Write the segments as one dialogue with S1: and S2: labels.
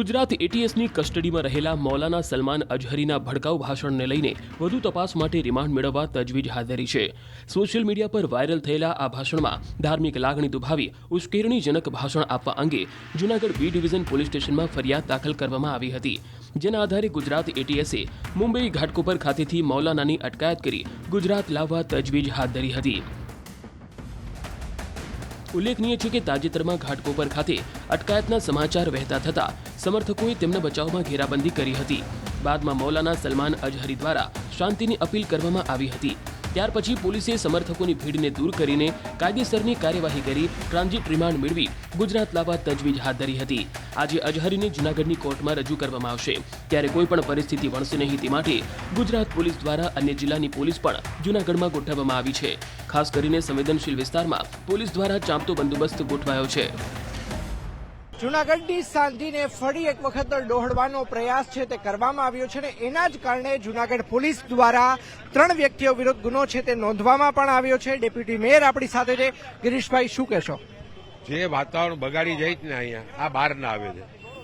S1: ગુજરાત એટીએસની કસ્ટડીમાં રહેલા મૌલાના સલમાન અજહરીના ભડકાઉ ભાષણને લઈને વધુ તપાસ માટે રિમાન્ડ મેળવવા તજવીજ હાથ ધરી છે। સોશિયલ મીડિયા પર વાયરલ થયેલા આ ભાષણમાં ધાર્મિક લાગણી દુભાવી ઉશ્કેરણીજનક ભાષણ આપવા અંગે જૂનાગઢ બી ડિવિઝન પોલીસ સ્ટેશનમાં ફરિયાદ દાખલ કરવામાં આવી હતી, જેના આધારે ગુજરાત એટીએસે મુંબઈ ઘાટકોપર ખાતેથી મૌલાનાની અટકાયત કરી ગુજરાત લાવવા તજવીજ હાથ ધરી હતી। ઉલ્લેખનીય છે કે તાજેતરમાં ઘાટકોપર ખાતે અટકાયતના સમાચાર વહેતા થતા સમર્થકોએ તેમના બચાવમાં ઘેરાબંધી કરી હતી। બાદમાં મૌલાના સલમાન અજહરી દ્વારા શાંતિની અપીલ કરવામાં આવી હતી। ત્યાર પછી પોલીસે સમર્થકોની ભીડને દૂર કરીને કાયદેસરની કાર્યવાહી કરી ટ્રાન્ઝિટ રિમાન્ડ મેળવી ગુજરાત લાવવા તજવીજ હાથ ધરી હતી। આજે અજહરીને જૂનાગઢની કોર્ટમાં રજૂ કરવામાં આવશે, ત્યારે કોઈ પણ પરિસ્થિતિ વણસે નહીં તે માટે ગુજરાત પોલીસ દ્વારા અન્ય જિલ્લાની પોલીસ પણ જૂનાગઢમાં ગોઠવવામાં આવી છે। ખાસ કરીને સંવેદનશીલ વિસ્તારમાં પોલીસ દ્વારા ચાંપતો બંદોબસ્ત ગોઠવાયો છે।
S2: જૂનાગઢની શાંતિને ફરી એક વખત ડહોળવાનો પ્રયાસ છે તે કરવામાં આવ્યો છે, અને એના જ કારણે જૂનાગઢ પોલીસ દ્વારા 3 વ્યક્તિઓ વિરુદ્ધ ગુનો છે તે નોંધવામાં પણ આવ્યો છે। ડેપ્યુટી મેયર આપણી સાથે છે, ગિરીશભાઈ શું કહેશો?
S3: જે વાતાવરણ બગાડી જાય છે ને અહીંયા આ બહાર ના આવે છે।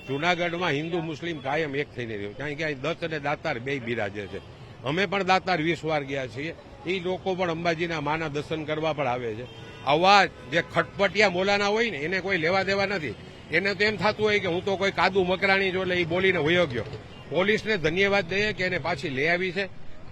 S3: જૂનાગઢમાં હિન્દુ મુસ્લિમ કાયમ એક થઈને રહ્યું, કારણ કે અહીં દત્ત અને દાતાર બે બિરાજે છે। અમે પણ દાતાર 20 વાર ગયા છીએ, એ લોકો પણ અંબાજીના માના દર્શન કરવા પણ આવે છે। આવા જે ખટપટિયા મોલાના હોય ને એને કોઈ લેવા દેવા નથી। એને તો એમ થતું હોય કે હું તો કોઈ કાદુ મકરાણી જો એટલે એ બોલીને વયો ગયો। પોલીસને ધન્યવાદ દઈએ કે એને પાછી લઈ આવી છે।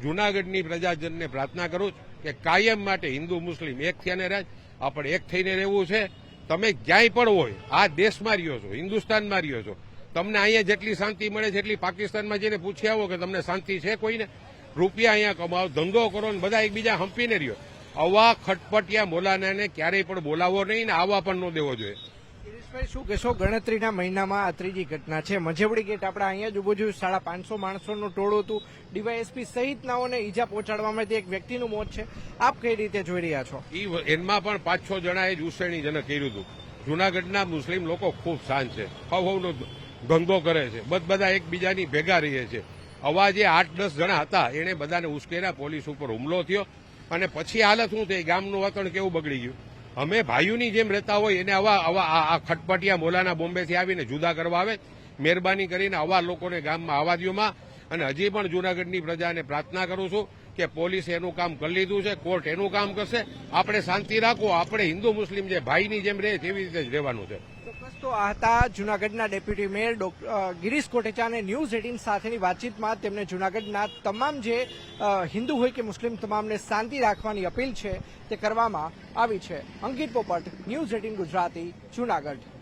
S3: જૂનાગઢની પ્રજાજનને પ્રાર્થના કરું કે કાયમ માટે હિન્દુ મુસ્લિમ એક થઈને રહે, આપણે એક થઈને રહેવું છે। તમે ક્યાંય પણ હોય, આ દેશમાં રહ્યો છો, હિન્દુસ્તાનમાં રહ્યો છો, તમને અહીંયા જેટલી શાંતિ મળે છે એટલી પાકિસ્તાનમાં જઈને પૂછી આવો કે તમને શાંતિ છે કોઈને? રૂપિયા અહીંયા કમાવો, ધંધો કરો ને બધા એકબીજા હંપીને રહ્યો। આવા ખટપટિયા મોલાનાને ક્યારેય પણ બોલાવો નહીં ને આવવા પણ ન દેવો જોઈએ।
S2: ગિરીશભાઈ શું કહેશો? ગણતરીના મહિનામાં આ ત્રીજી ઘટના છે। મજેવડી ગેટ આપણે અહીંયા જ ઉભો જોયું, 550 માણસોનું ટોળું હતું, ડીવાયએસપી સહિતનાઓને ઈજા પહોંચાડવામાં એક વ્યક્તિનું મોત છે। આપ કઈ રીતે જોઈ રહ્યા છો?
S3: એમાં પણ 5-6 જણાએ જ ઉશ્કેરણીજનક કર્યું હતું। જૂનાગઢના મુસ્લિમ લોકો ખૂબ શાંત છે, હવનો ધંધો કરે છે, બધા એકબીજાની ભેગા રહીએ છે। આવા જે 8-10 જણા હતા એને બધાને ઉશ્કેર્યા, પોલીસ ઉપર હુમલો થયો, અને પછી હાલત શું થઈ, ગામનું વાતાવરણ કેવું બગડી ગયું। અમે ભાઈઓની જેમ રહેતા હોય એને આવા ખટપટિયા મોલાના બોમ્બેથી આવીને જુદા કરવા આવે। મહેરબાની કરીને આવા લોકોને ગામમાં આવવા દ્યોમાં। અને હજી પણ જૂનાગઢની પ્રજાને પ્રાર્થના કરું છું કે પોલીસે એનું કામ કરી લીધું છે, કોર્ટ એનું કામ કરશે। આપણે શાંતિ રાખો, આપણે હિન્દુ મુસ્લિમ જે ભાઈની જેમ રહે તેવી રીતે જ રહેવાનું છે।
S2: ચોક્કસ તો આ હતા જૂનાગઢના ડેપ્યુટી મેયર ગિરીશ કોટેચા, અને ન્યૂઝ 18 સાથેની વાતચીતમાં તેમણે જૂનાગઢના તમામ જે હિન્દુ હોય કે મુસ્લિમ તમામને શાંતિ રાખવાની અપીલ છે તે કરવામાં આવી છે। અંકિત પોપટ, ન્યૂઝ 18 ગુજરાતી, જૂનાગઢ।